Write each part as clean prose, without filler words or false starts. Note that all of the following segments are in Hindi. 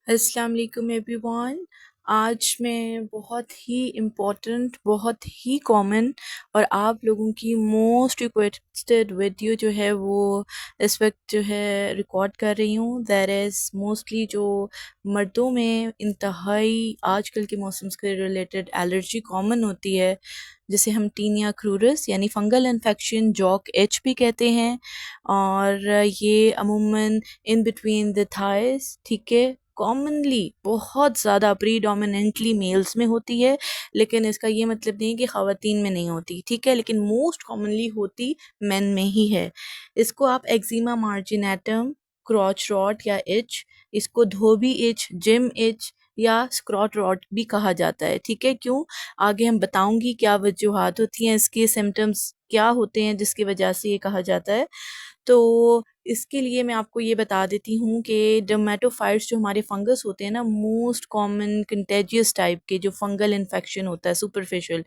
अस्सलाम वालेकुम एवरीवन। आज मैं बहुत ही इम्पोर्टेंट, बहुत ही कॉमन और आप लोगों की मोस्ट रिक्वेस्टेड वीडियो जो है वो इस वक्त जो है रिकॉर्ड कर रही हूँ। दैट इज़ मोस्टली जो मर्दों में इंतहाई आजकल के मौसम से रिलेटेड एलर्जी कॉमन होती है, जिसे हम टीनिया क्रूरस यानी फंगल इन्फेक्शन जॉक एच भी कहते हैं। और ये अमूमन इन बिटवीन द थाइस, ठीक है, कॉमनली बहुत ज़्यादा प्रीडोमिनेंटली मेल्स में होती है, लेकिन इसका ये मतलब नहीं कि ख़वातीन में नहीं होती, ठीक है, लेकिन मोस्ट कॉमनली होती मेन में ही है। इसको आप एक्जिमा मार्जिनेटम, क्रॉच रॉट या इच, इसको धोबी इच, जिम इच या स्क्रॉट रॉट भी कहा जाता है, ठीक है। क्यों, आगे हम बताऊंगी क्या वजूहात होती हैं, इसके सिम्टम्स क्या होते हैं जिसकी वजह से ये कहा जाता है। तो इसके लिए मैं आपको ये बता देती हूँ कि डर्मेटोफाइट्स जो हमारे फंगस होते हैं ना, मोस्ट कॉमन कंटेजियस टाइप के जो फंगल इन्फेक्शन होता है सुपरफिशियल,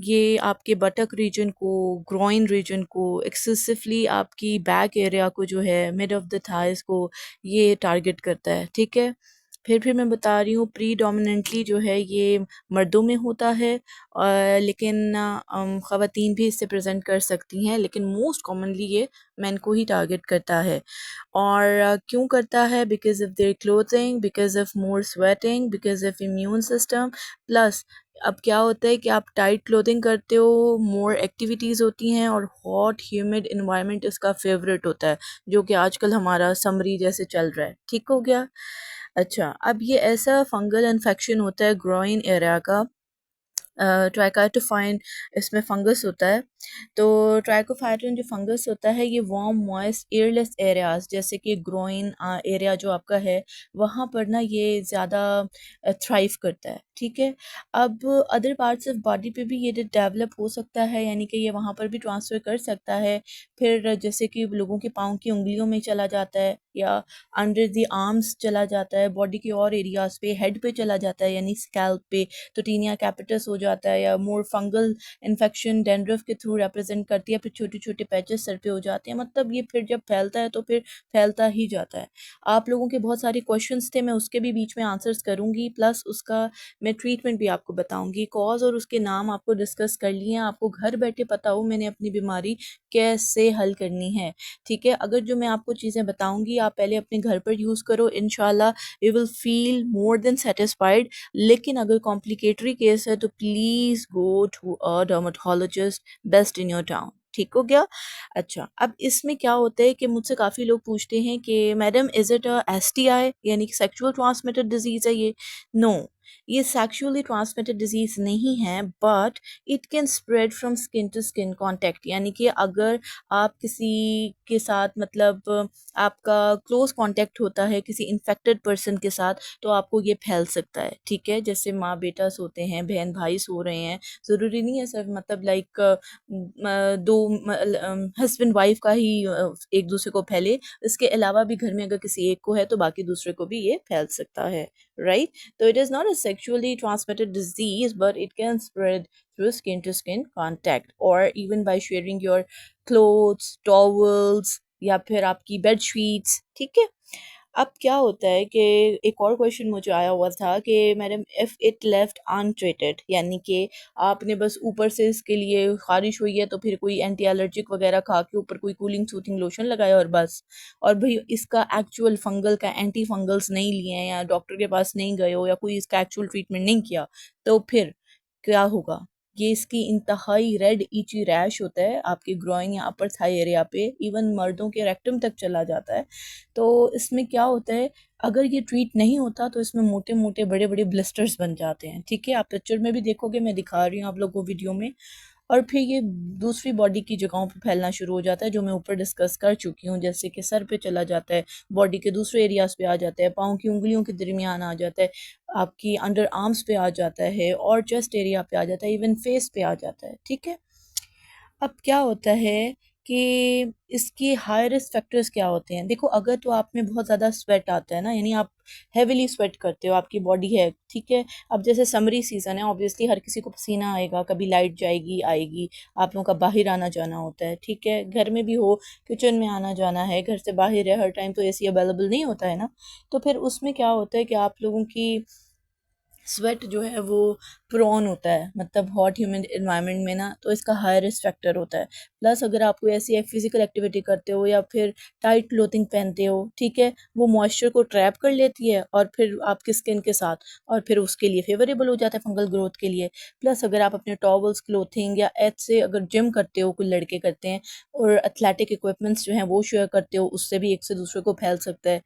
ये आपके बटक रीजन को, ग्रोइन रीजन को, एक्सेसिवली आपकी बैक एरिया को जो है, मिड ऑफ द थाइस को ये टारगेट करता है, ठीक है। फिर मैं बता रही हूँ प्रीडोमिनेंटली जो है ये मर्दों में होता है, लेकिन ख़वातीन भी इससे प्रेजेंट कर सकती हैं, लेकिन मोस्ट कॉमनली ये मैन को ही टारगेट करता है। और क्यों करता है? Because of their clothing, because of more sweating, because of immune system. Plus अब क्या होता है कि आप टाइट क्लोथिंग करते हो, मोर एक्टिविटीज़ होती हैं और हॉट ह्यूमिड इन्वायरमेंट इसका फेवरेट होता है, जो कि आजकल हमारा समरी जैसे चल रहा है, ठीक हो गया। अच्छा, अब ये ऐसा फंगल इन्फेक्शन होता है ग्रोइन एरिया का, ट्राइकोफाइन इसमें फंगस होता है। तो ट्राइकोफाइटन जो फंगस होता है ये वार्म मॉइस्ट एयरलेस एरियाज जैसे कि ग्रोइन एरिया जो आपका है, वहाँ पर ना ये ज़्यादा थ्राइव करता है, ठीक है। अब अदर पार्ट्स ऑफ बॉडी पे भी ये डेवलप हो सकता है, यानी कि ये वहाँ पर भी ट्रांसफ़र कर सकता है। फिर जैसे कि लोगों के पाँव की उंगलियों में चला जाता है, या अंडर द आर्म्स चला जाता है, बॉडी के और एरियाज पे, हेड पे चला जाता है यानी स्कैल्प पे, तो टीनिया कैपिटस हो जाता है, या मोर फंगल इन्फेक्शन डैंड्रफ के थ्रू रिप्रेजेंट करती है, फिर छोटे छोटे पैचेस सर पे हो जाते हैं। मतलब ये फिर जब फैलता है तो फिर फैलता ही जाता है। आप लोगों के बहुत सारे क्वेश्चंस थे, मैं उसके भी बीच में आंसर्स करूंगी, प्लस उसका मैं ट्रीटमेंट भी आपको बताऊंगी। कॉज और उसके नाम आपको डिस्कस कर लिए हैं, आपको घर बैठे पता हो मैंने अपनी बीमारी कैसे हल करनी है, ठीक है। अगर जो मैं आपको चीज़ें बताऊंगी आप पहले अपने घर पर यूज़ करो, इंशाल्लाह you will feel more than satisfied. लेकिन अगर कॉम्प्लिकेटरी केस है तो please go to a dermatologist best in your town, ठीक हो गया। अच्छा, अब इसमें क्या होता है कि मुझसे काफ़ी लोग पूछते हैं कि madam is it a STI यानी कि सेक्सुअल ट्रांसमिटेड डिजीज़ है ये? नो, ये सेक्सुअली ट्रांसमिटेड डिजीज़ नहीं है, but it can spread from skin to skin contact, यानी कि अगर आप किसी के साथ मतलब आपका क्लोज कांटेक्ट होता है किसी इन्फेक्टेड पर्सन के साथ, तो आपको ये फैल सकता है, ठीक है। जैसे माँ बेटा सोते हैं, बहन भाई सो रहे हैं, ज़रूरी नहीं है सर मतलब लाइक दो हस्बैंड वाइफ का ही एक दूसरे को फैले, इसके अलावा भी घर में अगर किसी एक को है तो बाकी दूसरे को भी ये फैल सकता है, राइट। तो it is not a sexually transmitted disease, but it can spread through skin to skin contact or even by sharing your clothes, towels या फिर आपकी बेड शीट्स, ठीक है। अब क्या होता है कि एक और क्वेश्चन मुझे आया हुआ था कि madam if it left untreated, यानी कि आपने बस ऊपर से इसके लिए खारिश हुई है तो फिर कोई एंटी एलर्जिक वगैरह खा के ऊपर कोई कूलिंग सूथिंग लोशन लगाया और बस, और भाई इसका एक्चुअल फंगल का एंटी फंगल्स नहीं लिए हैं या डॉक्टर के पास नहीं गए हो या कोई इसका एक्चुअल ट्रीटमेंट नहीं किया, तो फिर क्या होगा? ये इसकी इंतहाई रेड ईची रैश होता है आपके ग्रोइन या अपर थाई एरिया पे, इवन मर्दों के रेक्टम तक चला जाता है। तो इसमें क्या होता है, अगर ये ट्रीट नहीं होता तो इसमें मोटे मोटे बड़े बड़े ब्लिस्टर्स बन जाते हैं, ठीक है। आप पिक्चर में भी देखोगे, मैं दिखा रही हूँ आप लोगों को वीडियो में। और फिर ये दूसरी बॉडी की जगहों पे फैलना शुरू हो जाता है, जो मैं ऊपर डिस्कस कर चुकी हूँ, जैसे कि सर पे चला जाता है, बॉडी के दूसरे एरियाज पे आ जाता है, पाँव की उंगलियों के दरमियान आ जाता है, आपकी अंडर आर्म्स पे आ जाता है और चेस्ट एरिया पे आ जाता है, इवन फेस पे आ जाता है, ठीक है। अब क्या होता है कि इसके हाई रिस्क फैक्टर्स क्या होते हैं। देखो, अगर तो आप में बहुत ज़्यादा स्वेट आता है ना, यानी आप हेविली स्वेट करते हो, आपकी बॉडी है, ठीक है। अब जैसे समरी सीज़न है, ऑब्वियसली हर किसी को पसीना आएगा, कभी लाइट जाएगी आएगी, आप लोगों का बाहर आना जाना होता है, ठीक है। घर में भी हो, किचन में आना जाना है, घर से बाहर है, हर टाइम तो एसी अवेलेबल नहीं होता है ना। तो फिर उसमें क्या होता है कि आप लोगों की स्वेट जो है वो प्रोन होता है, मतलब हॉट ह्यूमिड इन्वायरमेंट में ना, तो इसका हाई रिस्क फैक्टर होता है। प्लस अगर आप कोई ऐसी फिजिकल एक्टिविटी करते हो या फिर टाइट क्लोथिंग पहनते हो, ठीक है, वो मॉइस्चर को ट्रैप कर लेती है और फिर आपकी स्किन के साथ, और फिर उसके लिए फेवरेबल हो जाता है फंगल ग्रोथ के लिए। प्लस अगर आप अपने टॉवल्स, क्लोथिंग या ऐसे अगर जिम करते हो, कोई लड़के करते हैं, और एथलेटिक इक्विपमेंट्स जो हैं वो शेयर करते हो, उससे भी एक से दूसरे को फैल सकता है।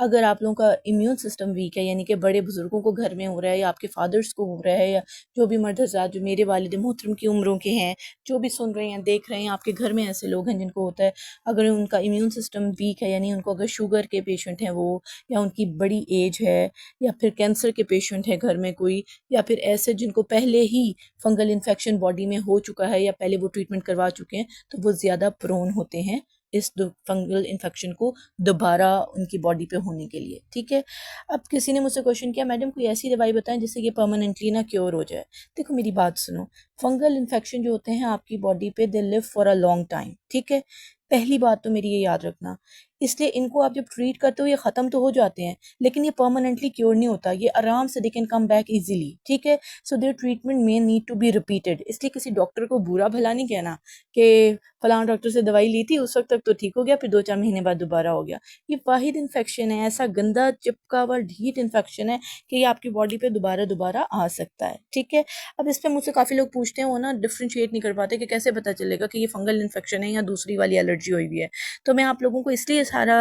अगर आप लोगों का इम्यून सिस्टम वीक है, यानी कि बड़े बुजुर्गों को घर में हो रहा है या आपके फादर्स को हो रहा है, या जो भी मर्द हज़रात जो मेरे वालिद मोहतरम की उम्रों के हैं, जो भी सुन रहे हैं देख रहे हैं, आपके घर में ऐसे लोग हैं जिनको होता है, अगर उनका इम्यून सिस्टम वीक है, यानी उनको अगर शुगर के पेशेंट हैं वो, या उनकी बड़ी एज है, या फिर कैंसर के पेशेंट है घर में कोई, या फिर ऐसे जिनको पहले ही फंगल इन्फेक्शन बॉडी में हो चुका है या पहले वो ट्रीटमेंट करवा चुके हैं, तो वो ज़्यादा प्रोन होते हैं इस फंगल इन्फेक्शन को दोबारा उनकी बॉडी पे होने के लिए, ठीक है। अब किसी ने मुझसे क्वेश्चन किया, मैडम कोई ऐसी दवाई बताएं जिससे ये परमानेंटली ना क्योर हो जाए। देखो मेरी बात सुनो, फंगल इन्फेक्शन जो होते हैं आपकी बॉडी पे, they live for a long time, ठीक है। पहली बात तो मेरी ये याद रखना, इसलिए इनको आप जब ट्रीट करते हो ये ख़त्म तो हो जाते हैं, लेकिन ये परमानेंटली क्योर नहीं होता, ये आराम से they can come back easily, ठीक है। So there treatment may need to be repeated. इसलिए किसी डॉक्टर को बुरा भला नहीं कहना कि फलाना डॉक्टर से दवाई ली थी, उस वक्त तक तो ठीक हो गया, फिर 2-4 महीने बाद दोबारा हो गया। ये वाहिद इन्फेक्शन है, ऐसा गंदा चिपका हुआ ढीठ इन्फेक्शन है कि ये आपकी बॉडी पे दोबारा दोबारा आ सकता है, ठीक है। अब इस पे मुझसे काफ़ी लोग पूछते हैं, वो ना डिफ्रेंशिएट नहीं कर पाते कि कैसे पता चलेगा कि ये फंगल इन्फेक्शन है या दूसरी वाली एलर्जी हुई हुई है। तो मैं आप लोगों को इसलिए सारा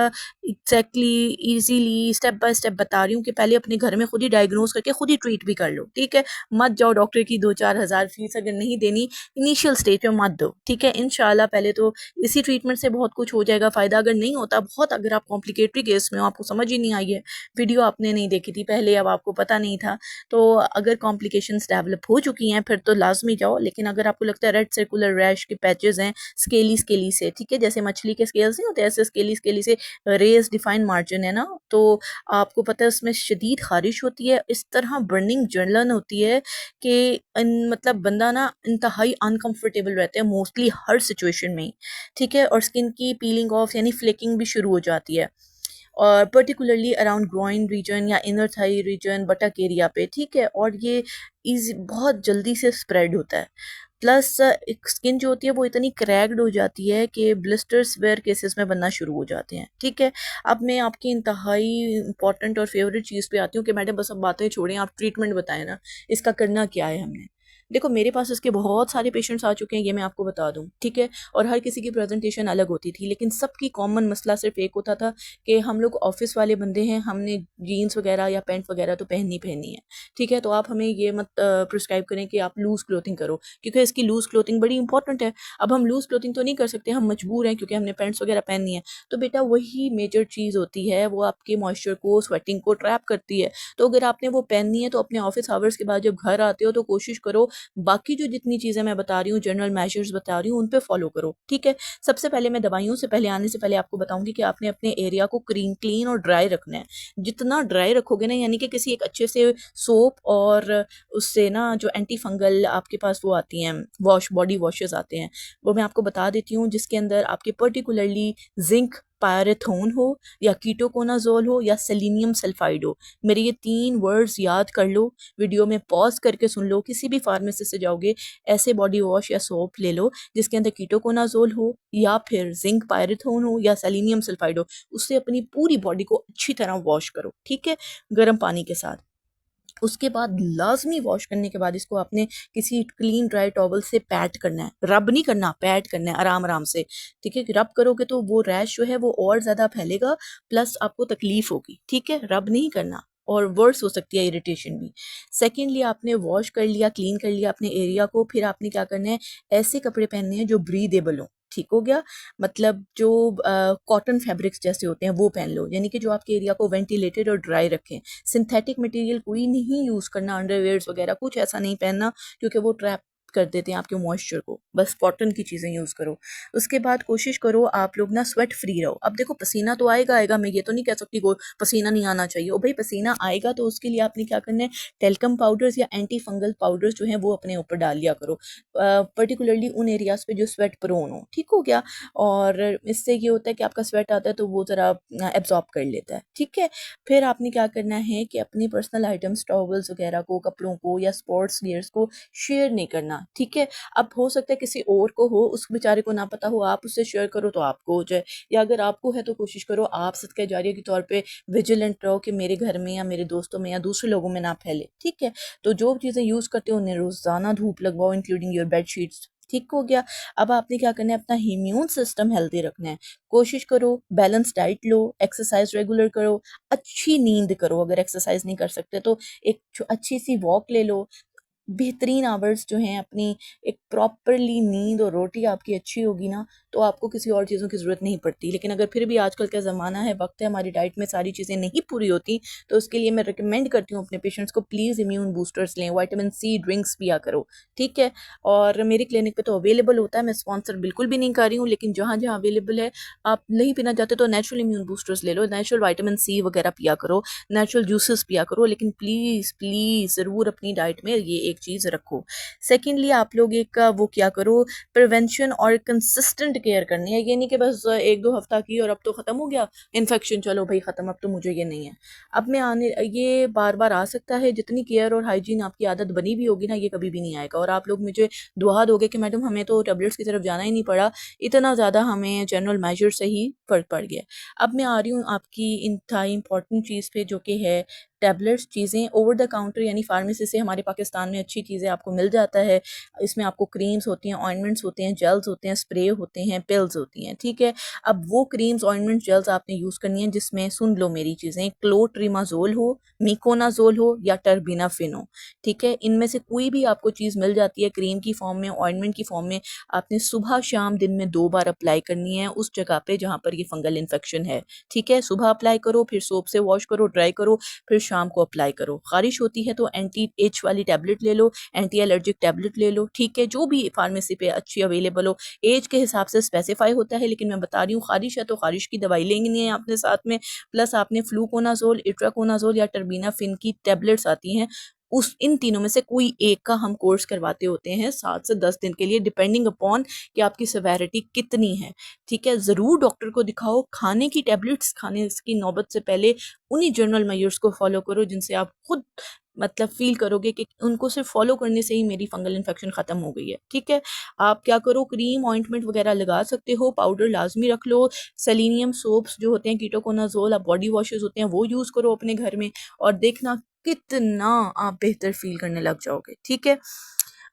exactly easily step by step बता रही हूँ कि पहले अपने घर में खुद ही डायग्नोज करके खुद ही ट्रीट भी कर लो, ठीक है। मत जाओ डॉक्टर की 2-4 हज़ार फीस अगर नहीं देनी, इनिशियल स्टेज पे मत दो, ठीक है। इंशाल्लाह पहले तो इसी ट्रीटमेंट से बहुत कुछ हो जाएगा फ़ायदा। अगर नहीं होता, बहुत अगर आप कॉम्प्लिकेटरी केस में हो, आपको समझ ही नहीं आई है, वीडियो आपने नहीं देखी थी पहले, अब आपको पता नहीं था, तो अगर कॉम्प्लिकेशंस डेवलप हो चुकी हैं फिर तो लाजमी जाओ। लेकिन अगर आपको लगता है रेड सर्कुलर रैश के पैचेस हैं स्केली स्केली से, ठीक है, जैसे मछली के स्केल्स नहीं होते, ऐसे स्केली स्केली से रेज डिफाइंड मार्जिन है ना, तो आपको पता है उसमें शदीद खारिश होती है, इस तरह बर्निंग जलन होती है कि मतलब बंदा ना इंतहाई अनकंफर्टेबल रहता है मोस्टली हर सिचुएशन में, ठीक है। और स्किन की पीलिंग ऑफ यानी फ्लेकिंग भी शुरू हो जाती है, और पर्टिकुलरली अराउंड ग्रोइन रीजन या इनर थाई रीजन, बटक एरिया पे, ठीक है। और ये इजी बहुत जल्दी से स्प्रेड होता है। प्लस स्किन जो होती है वो इतनी क्रैक्ड हो जाती है कि ब्लिस्टर्स वेयर केसेस में बनना शुरू हो जाते हैं, ठीक है। अब मैं आपकी इंतहाई इंपॉर्टेंट और फेवरेट चीज़ पे आती हूँ कि मैडम बस अब बातें छोड़ें, आप ट्रीटमेंट बताएं ना, इसका करना क्या है हमने। देखो मेरे पास इसके बहुत सारे पेशेंट्स आ चुके हैं, ये मैं आपको बता दूं, ठीक है। और हर किसी की प्रेजेंटेशन अलग होती थी, लेकिन सबकी कॉमन मसला सिर्फ एक होता था कि हम लोग ऑफिस वाले बंदे हैं, हमने जीन्स वगैरह या पैंट वगैरह तो पहननी है, ठीक है। तो आप हमें ये मत प्रिस्क्राइब करें कि आप लूज़ क्लोथिंग करो, क्योंकि इसकी लूज़ क्लोथिंग बड़ी इंपॉर्टेंट है। अब हम लूज़ क्लोथिंग तो नहीं कर सकते, हम मजबूर हैं क्योंकि हमने पैंट्स वगैरह पहननी है। तो बेटा वही मेजर चीज़ होती है, वो आपके मॉइस्चर को, स्वेटिंग को ट्रैप करती है। तो अगर आपने वो पहननी है तो अपने ऑफिस आवर्स के बाद जब घर आते हो तो कोशिश करो बाकी जो जितनी चीज़ें मैं बता रही हूँ, जनरल मेजर्स बता रही हूँ, उन पे फॉलो करो, ठीक है। सबसे पहले मैं दवाइयों से पहले आने से पहले आपको बताऊंगी कि आपने अपने एरिया को क्लीन और ड्राई रखना है। जितना ड्राई रखोगे ना, यानी कि किसी एक अच्छे से सोप और उससे ना जो एंटी फंगल आपके पास वो आती हैं, बॉडी वॉशेस आते हैं, वो मैं आपको बता देती हूँ, जिसके अंदर आपके पर्टिकुलरली जिंक पायरेथोन हो, या कीटोकोनाजोल हो, या सेलेनियम सल्फाइड हो। मेरे ये 3 वर्ड्स याद कर लो, वीडियो में पॉज करके सुन लो, किसी भी फार्मेसी से जाओगे ऐसे बॉडी वॉश या सोप ले लो जिसके अंदर कीटोकोनाजोल हो, या फिर जिंक पायरेथोन हो, या सेलेनियम सल्फाइड हो। उससे अपनी पूरी बॉडी को अच्छी तरह वॉश करो, ठीक है, गर्म पानी के साथ। उसके बाद लाजमी वॉश करने के बाद इसको आपने किसी क्लीन ड्राई टॉवल से पैट करना है, रब नहीं करना, पैट करना है आराम आराम से, ठीक है। रब करोगे तो वो रैश जो है वो और ज़्यादा फैलेगा, प्लस आपको तकलीफ होगी, ठीक है। रब नहीं करना, और वर्स हो सकती है इरिटेशन भी। सेकेंडली आपने वॉश कर लिया, क्लीन कर लिया अपने एरिया को, फिर आपने क्या करना है, ऐसे कपड़े पहनने हैं जो ब्रीदेबल हो, ठीक हो गया। मतलब जो कॉटन फैब्रिक्स जैसे होते हैं वो पहन लो, यानी कि जो आपके एरिया को वेंटिलेटेड और ड्राई रखें। सिंथेटिक मटेरियल कोई नहीं यूज़ करना, अंडरवेयर्स वगैरह कुछ ऐसा नहीं पहनना, क्योंकि वो ट्रैप कर देते हैं आपके मॉइस्चर को। बस कॉटन की चीज़ें यूज़ करो। उसके बाद कोशिश करो आप लोग ना स्वेट फ्री रहो। अब देखो पसीना तो आएगा आएगा, मैं ये तो नहीं कह सकती को पसीना नहीं आना चाहिए। ओ भाई पसीना आएगा तो उसके लिए आपने क्या करना है, टेल्कम पाउडर्स या एंटी फंगल पाउडर्स जो हैं वो अपने ऊपर डाल लिया करो, पर्टिकुलरली उन एरियाज़ पे जो स्वेट प्रोन हो। ठीक हो गया। और इससे ये होता है कि आपका स्वेट आता है तो वो ज़रा एब्जॉर्ब कर लेता है। ठीक है। फिर आपने क्या करना है कि अपनी पर्सनल आइटम्स, टॉवल्स वगैरह को, कपड़ों को या स्पोर्ट्स गियर्स को शेयर नहीं करना। ठीक है। अब हो सकता है किसी और को हो, उस बेचारे को ना पता हो, आप उससे शेयर करो तो आपको हो जाए, या अगर आपको है तो कोशिश करो आप सदका जारिया के तौर पे विजिलेंट रहो कि मेरे घर में या मेरे दोस्तों में या दूसरे लोगों में ना फैले। ठीक है। तो जो चीज़ें यूज़ करते हो उन्हें रोज़ाना धूप लगवाओ, इंक्लूडिंग योर बेड शीट्स। ठीक हो गया। अब आपने क्या करना है, अपना इम्यून सिस्टम हेल्दी रखना है। कोशिश करो बैलेंस डाइट लो, एक्सरसाइज रेगुलर करो, अच्छी नींद करो। अगर एक्सरसाइज नहीं कर सकते तो एक अच्छी सी वॉक ले लो। बेहतरीन आवर्स जो हैं अपनी, एक प्रॉपरली नींद और रोटी आपकी अच्छी होगी ना, तो आपको किसी और चीज़ों की ज़रूरत नहीं पड़ती। लेकिन अगर फिर भी आजकल का ज़माना है, वक्त है, हमारी डाइट में सारी चीज़ें नहीं पूरी होती, तो उसके लिए मैं रिकमेंड करती हूँ अपने पेशेंट्स को प्लीज़ इम्यून बूस्टर्स लें, विटामिन सी ड्रिंक्स पिया करो। ठीक है। और मेरे क्लिनिक पे तो अवेलेबल होता है, मैं स्पॉन्सर बिल्कुल भी नहीं कर रही हूँ, लेकिन जहाँ जहाँ अवेलेबल है, आप नहीं पीना चाहते तो नेचुरल इम्यून बूस्टर्स ले लो, नेचुरल विटामिन सी वगैरह पिया करो, नेचुरल जूसेस पिया करो, लेकिन प्लीज़ प्लीज़ ज़रूर अपनी डाइट में ये एक चीज़ रखो। सेकेंडली आप लोग एक वो क्या करो, प्रिवेंशन और कंसिस्टेंट केयर करनी है। ये नहीं कि बस एक दो हफ्ता की और अब तो ख़त्म हो गया इन्फेक्शन, चलो भाई ख़त्म, अब तो मुझे ये नहीं है। अब मैं आने, ये बार बार आ सकता है। जितनी केयर और हाइजीन आपकी आदत बनी भी होगी ना, ये कभी भी नहीं आएगा। और आप लोग मुझे दुआ दोगे कि मैडम हमें तो टेबलेट्स की तरफ जाना ही नहीं पड़ा, इतना ज़्यादा हमें जनरल मेजर से ही फ़र्क पड़ गया। अब मैं आ रही हूँ आपकी इंतहाई इंपॉर्टेंट चीज़ पे, जो कि है टैबलेट्स। चीज़ें ओवर द काउंटर यानी फार्मेसी से हमारे पाकिस्तान में अच्छी चीज़ें आपको मिल जाता है। इसमें आपको क्रीम्स होती हैं, ऑइंटमेंट्स होते हैं, जेल्स होते हैं, स्प्रे होते हैं, पिल्स होती हैं। ठीक है। अब वो क्रीम्स, ऑइंटमेंट्स, जेल्स आपने यूज़ करनी है जिसमें, सुन लो मेरी चीज़ें, क्लोट्रिमाजोल हो, मिकोनाजोल हो या टर्बिनाफिन हो। ठीक है। इनमें से कोई भी आपको चीज़ मिल जाती है क्रीम की फॉर्म में, ऑइंटमेंट की फॉर्म में, आपने सुबह शाम दिन में 2 बार अप्लाई करनी है उस जगह पे जहाँ पर ये फंगल इन्फेक्शन है। ठीक है। सुबह अप्लाई करो, फिर सोप से वॉश करो, ड्राई करो, फिर शाम को अप्लाई करो। ख़ारिश होती है तो एंटी एच वाली टैबलेट ले लो, एंटी एलर्जिक टैबलेट ले लो। ठीक है। जो भी फार्मेसी पे अच्छी अवेलेबल हो, एज के हिसाब से स्पेसिफाई होता है, लेकिन मैं बता रही हूँ ख़ारिश है तो ख़ारिश की दवाई लेंगी नहीं है आपने साथ में, प्लस आपने फ्लूकोनाजोल, इट्राकोनाजोल या टर्बिनाफिन की टैबलेट्स आती हैं, उस इन तीनों में से कोई एक का हम कोर्स करवाते होते हैं 7 से 10 दिन के लिए, डिपेंडिंग अपॉन कि आपकी सेवेरिटी कितनी है। ठीक है। ज़रूर डॉक्टर को दिखाओ। खाने की टैबलेट्स खाने की नौबत से पहले उन्हीं जनरल मेजर्स को फॉलो करो जिनसे आप खुद मतलब फील करोगे कि उनको सिर्फ फॉलो करने से ही मेरी फंगल इन्फेक्शन ख़त्म हो गई है। ठीक है। आप क्या करो, क्रीम ऑइंटमेंट वगैरह लगा सकते हो, पाउडर लाजमी रख लो, सेलेनियम सोप्स जो होते हैं, कीटोकोनाजोल, आप बॉडी वॉशेस होते हैं वो यूज़ करो अपने घर में, और देखना कितना आप बेहतर फील करने लग जाओगे। ठीक है।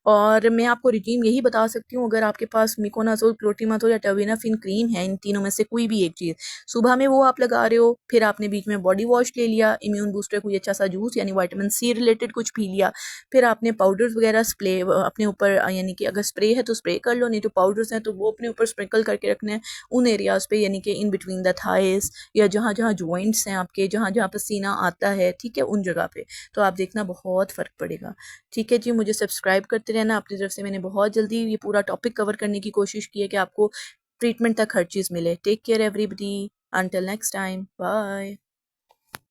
और मैं आपको रिजीम यही बता सकती हूँ, अगर आपके पास मिकोनाजोल, क्लोट्रिमाजोल या टर्बिनाफिन क्रीम है, इन तीनों में से कोई भी एक चीज़, सुबह में वो आप लगा रहे हो, फिर आपने बीच में बॉडी वॉश ले लिया, इम्यून बूस्टर कोई अच्छा सा जूस यानी विटामिन सी रिलेटेड कुछ पी लिया, फिर आपने पाउडर्स वगैरह स्प्रे अपने ऊपर, यानी कि अगर स्प्रे है तो स्प्रे कर लो, नहीं तो पाउडर्स हैं तो वो अपने ऊपर स्प्रिंकल करके रखने हैं उन एरियाज़ पे, यानी कि इन बिटवीन द थाइस, या जहाँ जहाँ जॉइंट्स हैं आपके, जहाँ जहाँ पसीना आता है। ठीक है। उन जगह पे तो आप देखना बहुत फ़र्क पड़ेगा। ठीक है जी। मुझे सब्सक्राइब करते रहना। अपनी तरफ से मैंने बहुत जल्दी ये पूरा टॉपिक कवर करने की कोशिश की है कि आपको ट्रीटमेंट तक हर चीज़ मिले। Take care everybody, until next time, bye.